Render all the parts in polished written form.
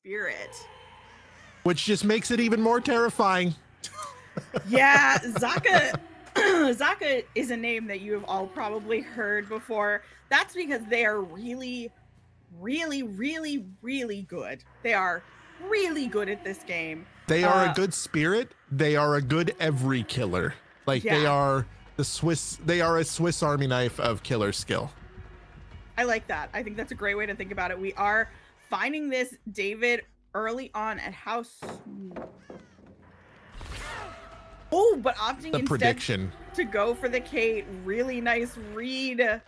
Spirit. Which just makes it even more terrifying. Yeah, Zaka. Zaka is a name that you have all probably heard before. That's because they are really, really, really, really good. They are really good at this game. They are a good spirit. They are a good every killer. Like they are a Swiss Army knife of killer skill. I like that. I think that's a great way to think about it. We are finding this David early on at house. Oh, but opting the instead prediction to go for the Kate. Really nice read.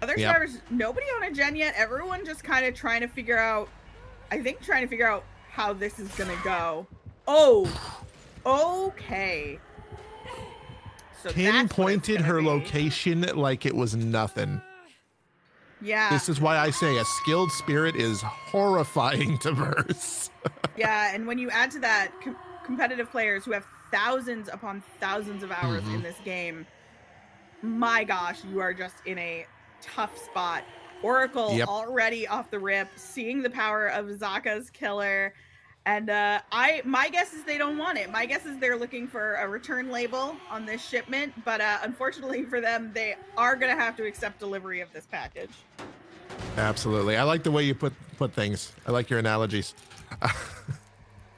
Other survivors, nobody on a gen yet. Everyone just kind of trying to figure out, how this is going to go. Oh, okay. So Kim pointed her location like it was nothing. Yeah. This is why I say a skilled spirit is horrifying to verse. Yeah, and when you add to that competitive players who have thousands upon thousands of hours in this game, my gosh, you are just in a tough spot. Oracle already off the rip, seeing the power of Zaka's killer. And my guess is they don't want it. My guess is they're looking for a return label on this shipment, but unfortunately for them, they are going to have to accept delivery of this package. Absolutely. I like the way you put things. I like your analogies.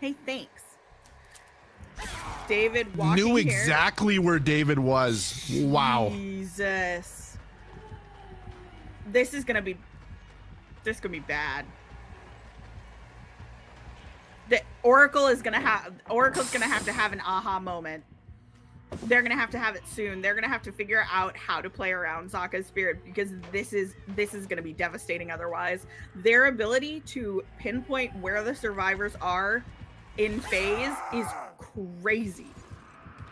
Hey, thanks. David walking knew exactly where David was. Wow. Jesus. This is going to be bad. The Oracle's gonna have to have an aha moment. They're gonna have to have it soon. They're gonna have to figure out how to play around Zaka's spirit, because this is gonna be devastating otherwise. Their ability to pinpoint where the survivors are in phase is crazy.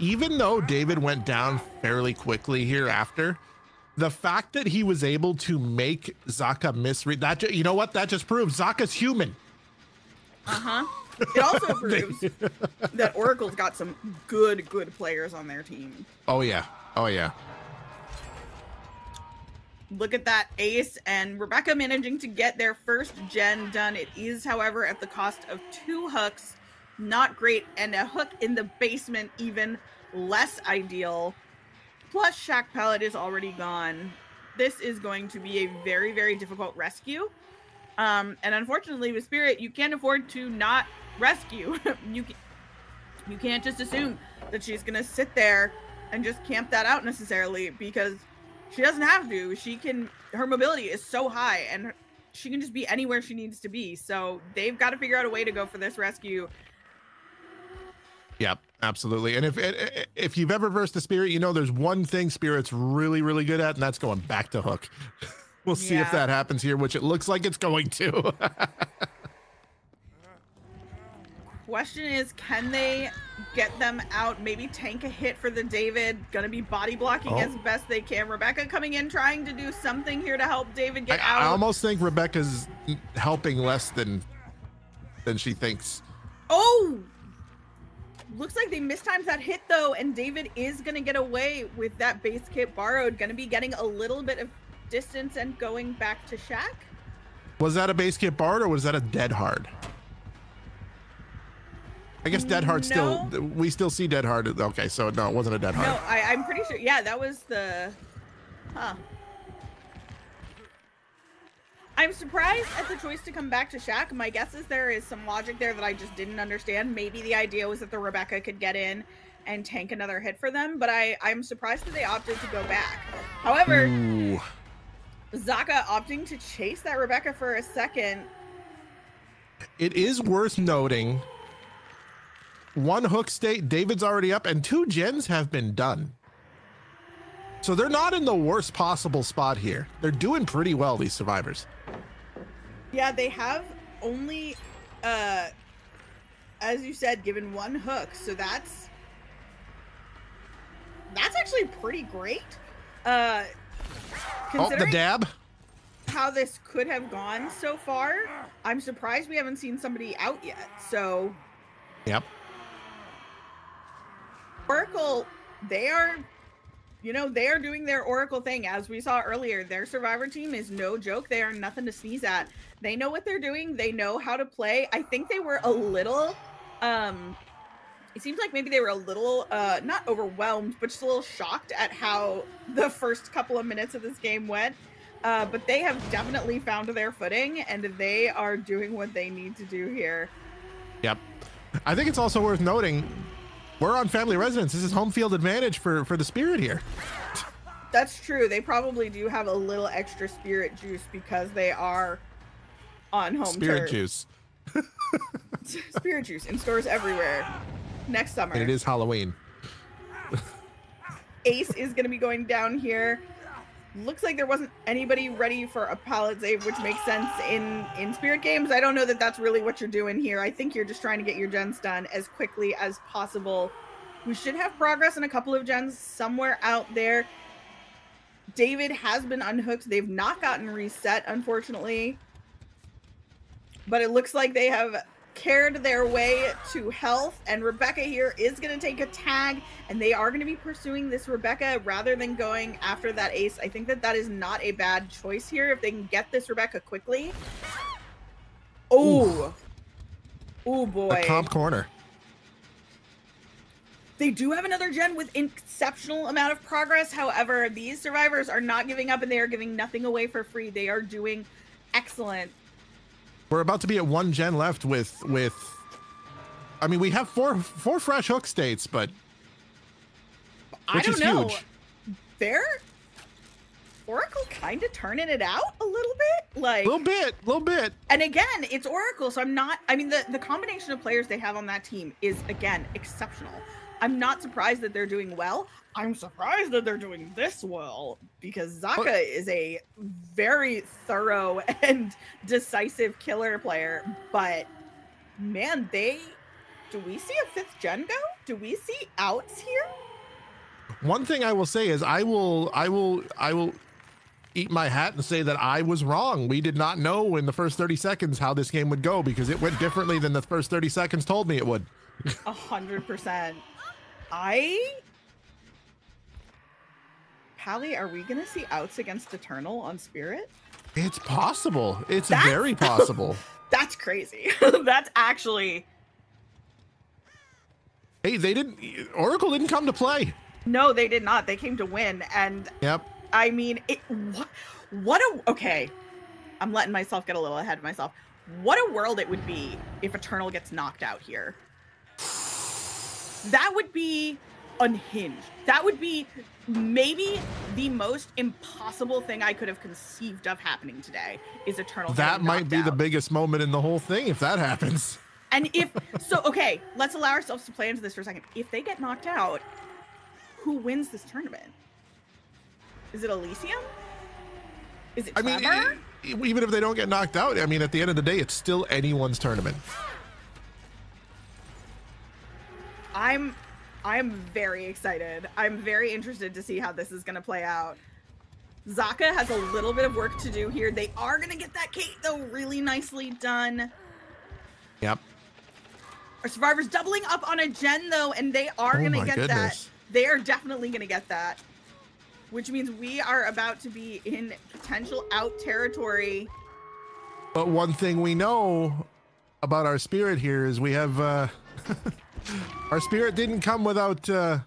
Even though David went down fairly quickly here after, the fact that he was able to make Zaka misread that, you know what, that just proves Zaka's human. It also proves that Oracle's got some good players on their team. Oh yeah. Oh yeah. Look at that ace, and Rebecca managing to get their first gen done. It is, however, at the cost of 2 hooks. Not great, and a hook in the basement even less ideal. Plus Shack Pellet is already gone. This is going to be a very, very difficult rescue. And unfortunately with Spirit, you can't afford to not rescue. You can't just assume that she's gonna sit there and just camp that out necessarily, because she doesn't have to. Her mobility is so high, and she can just be anywhere she needs to be. So they've got to figure out a way to go for this rescue. Yep, absolutely. And if you've ever versed the Spirit, you know there's one thing Spirit's really, really good at, and that's going back to hook. We'll see if that happens here, which it looks like it's going to. Question is, can they get them out? Maybe tank a hit for the David. Gonna be body blocking as best they can. Rebecca coming in, trying to do something here to help David get out. I almost think Rebecca's helping less than she thinks. Oh! Looks like they mistimed that hit, though, and David is gonna get away with that base kit borrowed. Gonna be getting a little bit of distance and going back to Shack. Was that a base kit borrowed, or was that a dead hard? I guess dead hard we still see dead hard. Okay, so no, it wasn't a dead hard. No, I'm pretty sure. Yeah, that was the. I'm surprised at the choice to come back to Shack. My guess is there is some logic there that I just didn't understand. Maybe the idea was that the Rebecca could get in and tank another hit for them, but I'm surprised that they opted to go back. However, Zaka opting to chase that Rebecca for a second. It is worth noting, 1 hook state, David's already up, and 2 gens have been done. So they're not in the worst possible spot here. They're doing pretty well, these survivors. Yeah, they have only, as you said, given 1 hook. So that's actually pretty great. The dab. How this could have gone so far, I'm surprised we haven't seen somebody out yet. So, yep. Oracle, they are you know, they are doing their Oracle thing. As we saw earlier, their Survivor team is no joke. They are nothing to sneeze at. They know what they're doing. They know how to play. I think they were a little, it seems like maybe they were a little, not overwhelmed, but just a little shocked at how the first couple of minutes of this game went. But they have definitely found their footing, and they are doing what they need to do here. Yep. I think it's also worth noting, we're on family residence. This is home field advantage for the Spirit here. That's true. They probably do have a little extra spirit juice because they are on home Spirit turf. juice. Spirit juice in stores everywhere next summer. And it is Halloween. Ace is going to be going down here. Looks like there wasn't anybody ready for a pallet save, which makes sense in Spirit games. I don't know that that's really what you're doing here. I think you're just trying to get your gens done as quickly as possible. We should have progress in a couple of gens somewhere out there. David has been unhooked. They've not gotten reset, unfortunately. But it looks like they have carried their way to health, and Rebecca here is going to take a tag, and they are going to be pursuing this Rebecca rather than going after that Ace. I think that that is not a bad choice here if they can get this Rebecca quickly. Oh, oh boy. A comp corner. They do have another gen with exceptional amount of progress. However, these survivors are not giving up, and they are giving nothing away for free. They are doing excellent. We're about to be at 1 gen left with I mean, we have four fresh hook states, but I don't know. huge. They're Oracle kind of turning it out a little bit, like little bit. And again, it's Oracle, so I'm not. I mean, the combination of players they have on that team is again exceptional. I'm not surprised that they're doing well. I'm surprised that they're doing this well because Zaka is a very thorough and decisive killer player. But man, do we see a 5th gen go? Do we see outs here? One thing I will say is I will eat my hat and say that I was wrong. We did not know in the first 30 seconds how this game would go because it went differently than the first 30 seconds told me it would. 100%. Pally, are we gonna see outs against Eternal on Spirit? It's possible. It's very possible. That's crazy. That's actually. Hey, Oracle didn't come to play. No, they did not. They came to win. And yep. I mean, okay. I'm letting myself get a little ahead of myself. What a world it would be if Eternal gets knocked out here. That would be unhinged. That would be maybe the most impossible thing I could have conceived of happening today is Eternal. That might be the biggest moment in the whole thing if that happens. And okay, let's allow ourselves to play into this for a second. If they get knocked out, who wins this tournament? Is it Elysium? Is it Clever? I mean, even if they don't get knocked out, I mean, at the end of the day, it's still anyone's tournament. I'm very excited. I'm very interested to see how this is going to play out. Zaka has a little bit of work to do here. They are going to get that Kate, though, really nicely done. Yep. Our survivors doubling up on a gen, though, and they are going to get that. They are definitely going to get that, which means we are about to be in potential out territory. But one thing we know about our Spirit here is we have our Spirit didn't come without you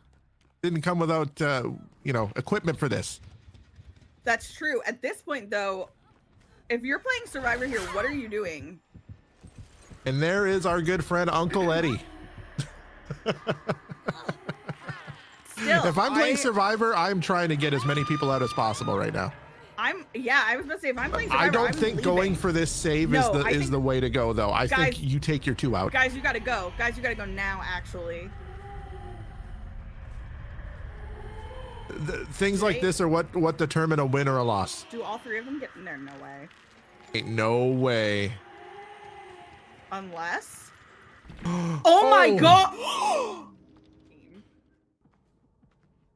know, equipment for this. That's true. At this point, though, if you're playing Survivor here, what are you doing? And there is our good friend Uncle Eddie. Still, if I'm playing Survivor, I'm trying to get as many people out as possible right now. I was about to say, if I'm playing Survivor, I don't think going for this save is the way to go, though. I think you take your 2 out. Guys, you gotta go. Guys, you gotta go now, actually. Things like this are what determine a win or a loss. Do all 3 of them get in there? No way. Ain't no way. Unless. Oh my god!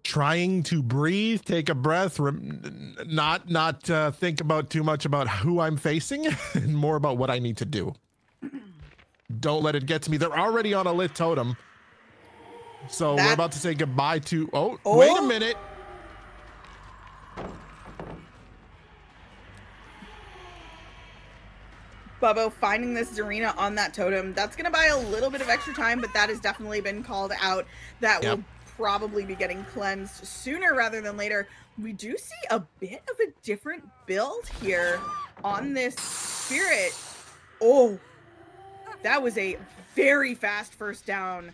Trying to breathe, take a breath, not think about too much about who I'm facing, and more about what I need to do. Don't let it get to me. They're already on a lit totem, so we're about to say goodbye to. Oh, wait a minute. Bubbo finding this Zarina on that totem. That's going to buy a little bit of extra time, but that has definitely been called out. That will probably be getting cleansed sooner rather than later. We do see a bit of a different build here on this Spirit. Oh, that was a very fast first down.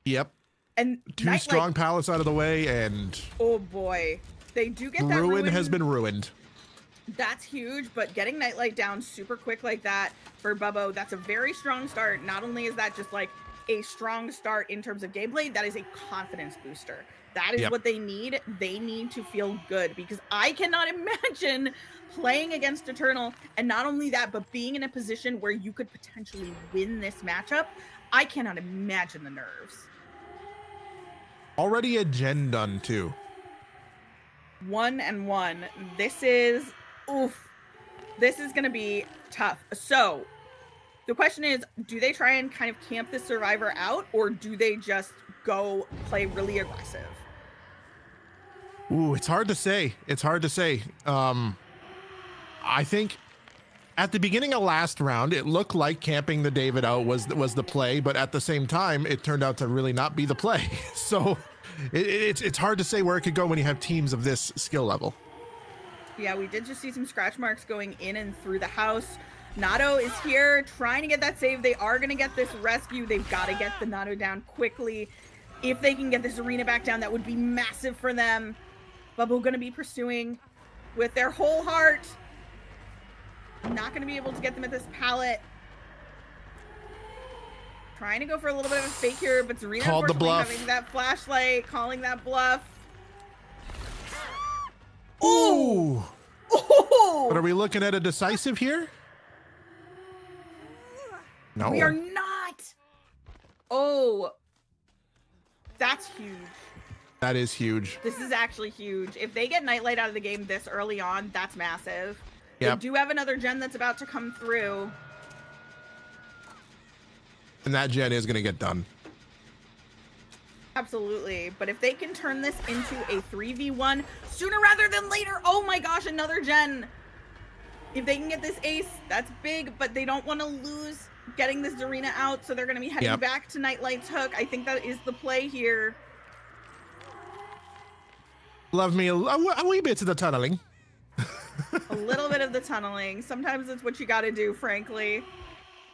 Yep. And two strong pallets out of the way, and oh boy, they do get that ruin has been ruined. That's huge, but getting Nightlight down super quick like that for Bubbo, that's a very strong start. Not only is that just like a strong start in terms of gameplay, that is a confidence booster. That is what they need. They need to feel good, because I cannot imagine playing against Eternal, and not only that, but being in a position where you could potentially win this matchup. I cannot imagine the nerves. Already a gen done too. 1-1. This is, oof. This is going to be tough. So the question is, do they try and kind of camp this survivor out, or do they just go play really aggressive? Ooh, it's hard to say. It's hard to say. I think at the beginning of last round, it looked like camping the David out was the play, but at the same time, it turned out to really not be the play. So it's hard to say where it could go when you have teams of this skill level. Yeah, we did just see some scratch marks going in and through the house. Nato is here trying to get that save. They are going to get this rescue. They've got to get the Nato down quickly. If they can get this arena back down, that would be massive for them. Bubbo going to be pursuing with their whole heart. Not going to be able to get them at this pallet. Trying to go for a little bit of a fake here, but Zarina called the bluff. Having that flashlight, calling that bluff. Ooh! Oh! But are we looking at a decisive here? No. We are not. Oh. That's huge. That is huge. This is actually huge. If they get Nightlight out of the game this early on, that's massive. Yep. They do have another gen that's about to come through. And that gen is going to get done. Absolutely. But if they can turn this into a 3v1 sooner rather than later, oh my gosh, another gen. If they can get this ace, that's big, but they don't want to lose getting this Zarina out, so they're going to be heading back to Nightlight's hook. I think that is the play here. Love me a wee bit of the tunneling. A little bit of the tunneling. Sometimes it's what you got to do, frankly.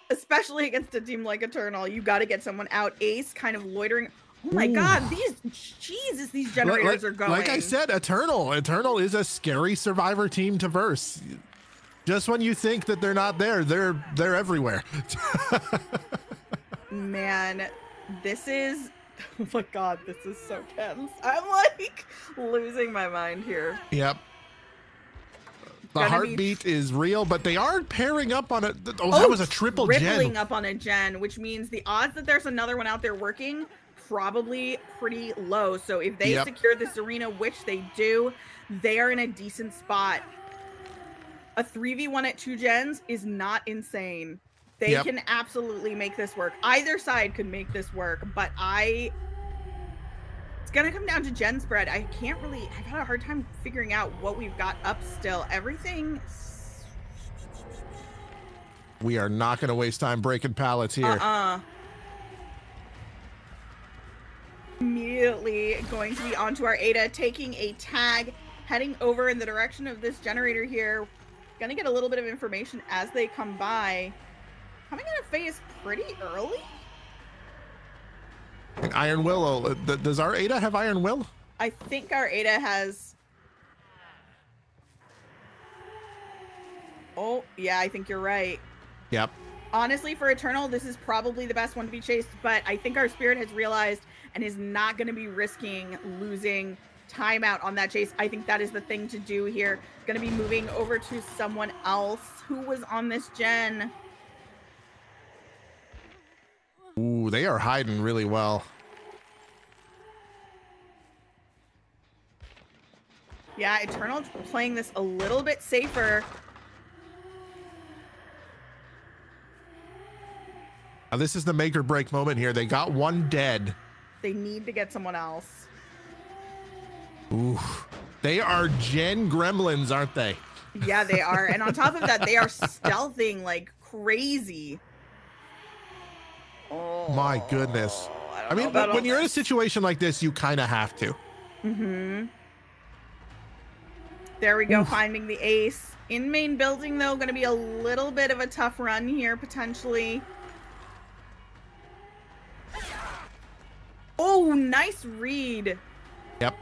Especially against a team like Eternal. You got to get someone out. Ace kind of loitering. Oh my God, these generators are going. Like I said, Eternal is a scary survivor team to verse. Just when you think that they're not there, they're everywhere. Man, this is, oh my God, this is so tense. I'm like losing my mind here. Yep. The heartbeat is real, but they are pairing up on it. Oh, that was a triple gen. Tripling up on a gen, which means the odds that there's another one out there working probably pretty low. So if they secure this arena, which they do, they are in a decent spot. A 3v1 at 2 gens is not insane. They can absolutely make this work. Either side could make this work, but it's gonna come down to gen spread. I've had a hard time figuring out what we've got up still. Everything. We are not gonna waste time breaking pallets here. Immediately going to be onto our Ada, taking a tag, heading over in the direction of this generator here. Gonna get a little bit of information as they come by. Coming in a phase pretty early. Iron Will. Does our Ada have Iron Will? I think our Ada has. Oh, yeah, I think you're right. Yep. Honestly, for Eternal, this is probably the best one to be chased, but I think our Spirit has realized and is not going to be risking losing timeout on that chase. I think that is the thing to do here. Going to be moving over to someone else who was on this gen. Ooh, they are hiding really well. Yeah, Eternal playing this a little bit safer. Now, this is the make or break moment here. They got one dead. They need to get someone else. Ooh, they are gen gremlins, aren't they? Yeah, they are. And on top of that, they are stealthing like crazy. Oh my goodness. I mean, when you're in a situation like this, you kind of have to. Mm-hmm. There we go, Oof. finding the ace. In main building, though, going to be a little bit of a tough run here, potentially. Oh, nice read. Yep.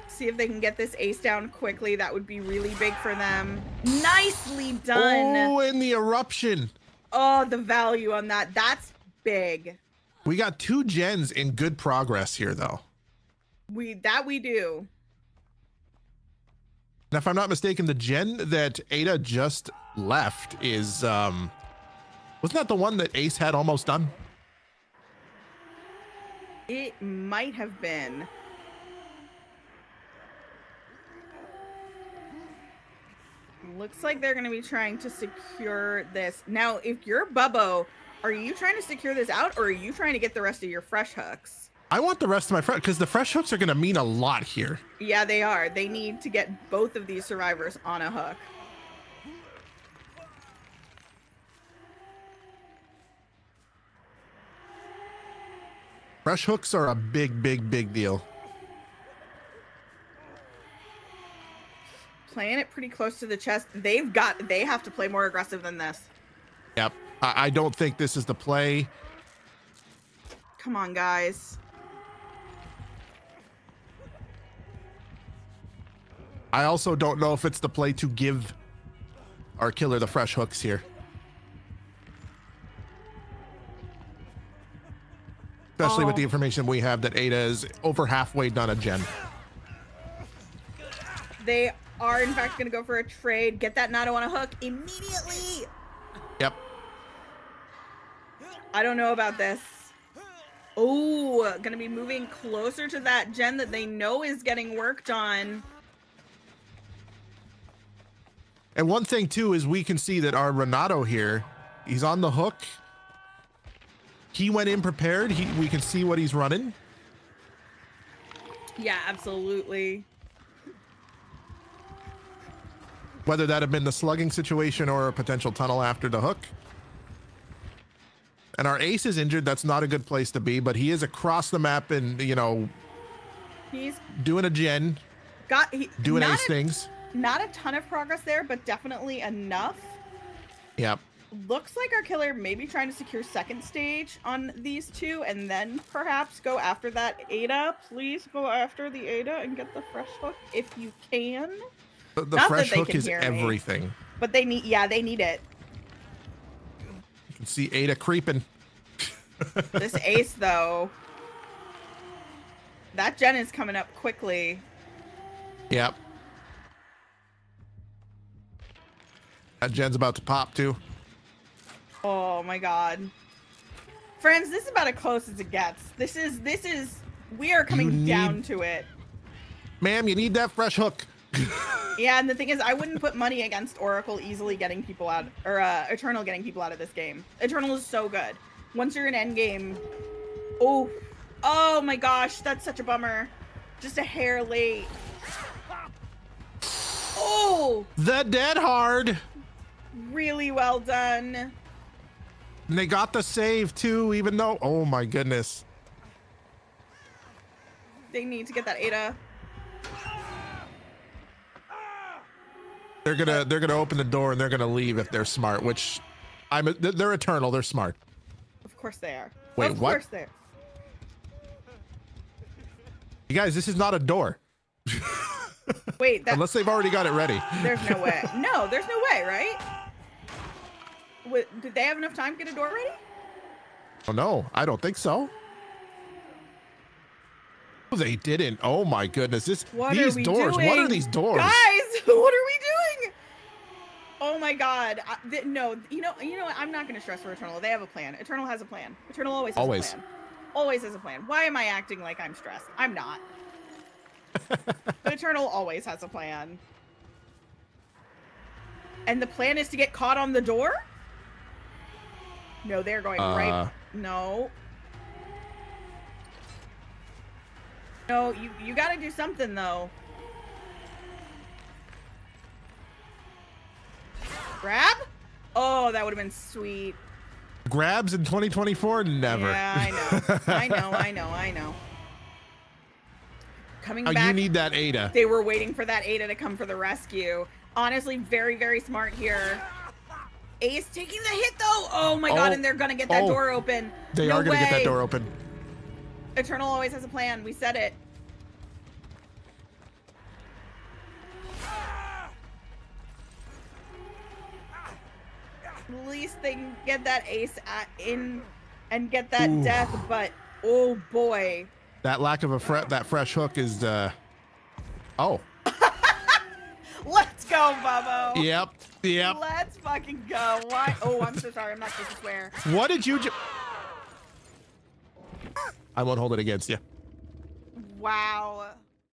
See if they can get this ace down quickly. That would be really big for them. Nicely done. Oh, and the eruption. Oh, the value on that. That's big. We got 2 gens in good progress here, though. We do. And if I'm not mistaken, the gen that Ada just left is, wasn't that the one that Ace had almost done? It might have been. Looks like they're going to be trying to secure this. Now, if you're Bubbo, are you trying to secure this out, or are you trying to get the rest of your fresh hooks? I want the rest of my fresh, because the fresh hooks are going to mean a lot here. Yeah, they are. They need to get both of these survivors on a hook. Fresh hooks are a big, big, big deal. Playing it pretty close to the chest. They have to play more aggressive than this. Yep. I don't think this is the play. Come on, guys. I also don't know if it's the play to give our killer the fresh hooks here. Especially with the information we have that Ada is over halfway done a gen. They are, in fact, going to go for a trade. Get that Nado on a hook immediately. Yep. I don't know about this. Oh, going to be moving closer to that gen that they know is getting worked on. And one thing, too, is we can see that our Renato here, he's on the hook. He went in prepared. We can see what he's running. Yeah, absolutely. Whether that have been the slugging situation or a potential tunnel after the hook. And our ace is injured. That's not a good place to be, but he is across the map and, you know, he's doing a gen, doing ace things. Not a ton of progress there, but definitely enough. Yep. Looks like our killer may be trying to secure second stage on these two and then perhaps go after that Ada. Please go after the Ada and get the fresh hook if you can. The fresh hook is everything. But they need, yeah, they need it. You can see Ada creeping. This ace, though. That gen is coming up quickly. Yep. That gen's about to pop, too. Oh, my God. Friends, this is about as close as it gets. This is, we are coming down to it. Ma'am, you need that fresh hook. Yeah, and the thing is, I wouldn't put money against Oracle easily getting people out, or Eternal getting people out of this game. Eternal is so good. Once you're in endgame, oh my gosh, that's such a bummer. Just a hair late. Oh! The dead hard. Really well done. And they got the save too, even though, oh my goodness. They need to get that Ada. They're gonna open the door and they're gonna leave if they're smart, which they're Eternal, they're smart. Of course they are. Wait, of what? Course they are. You guys, this is not a door. Wait, unless they've already got it ready. There's no way. No, there's no way, right? Did they have enough time to get a door ready? Oh no, I don't think so. They didn't. Oh my goodness. These doors. Doing? What are these doors? Guys, what are we doing? Oh my God. No, you know what? I'm not going to stress for Eternal. They have a plan. Eternal has a plan. Eternal always has a plan. Always has a plan. Why am I acting like I'm stressed? I'm not. But Eternal always has a plan. And the plan is to get caught on the door? No, they're going right. No. No, you got to do something though. Grab? Oh, that would have been sweet. Grabs in 2024? Never. Yeah, I know. I know. Coming back. You need that Ada. They were waiting for that Ada to come for the rescue. Honestly, very, very smart here. Ace taking the hit though. Oh my god, and they're gonna get that door open. They are gonna get that door open. Eternal always has a plan. We said it. At least they can get that Ace in and get that death, but oh boy. That lack of that fresh hook is oh. Let's go, Bubbo. Yep. Let's fucking go. Why? Oh, I'm so sorry. I'm not supposed to swear. What did you I won't hold it against you. Wow.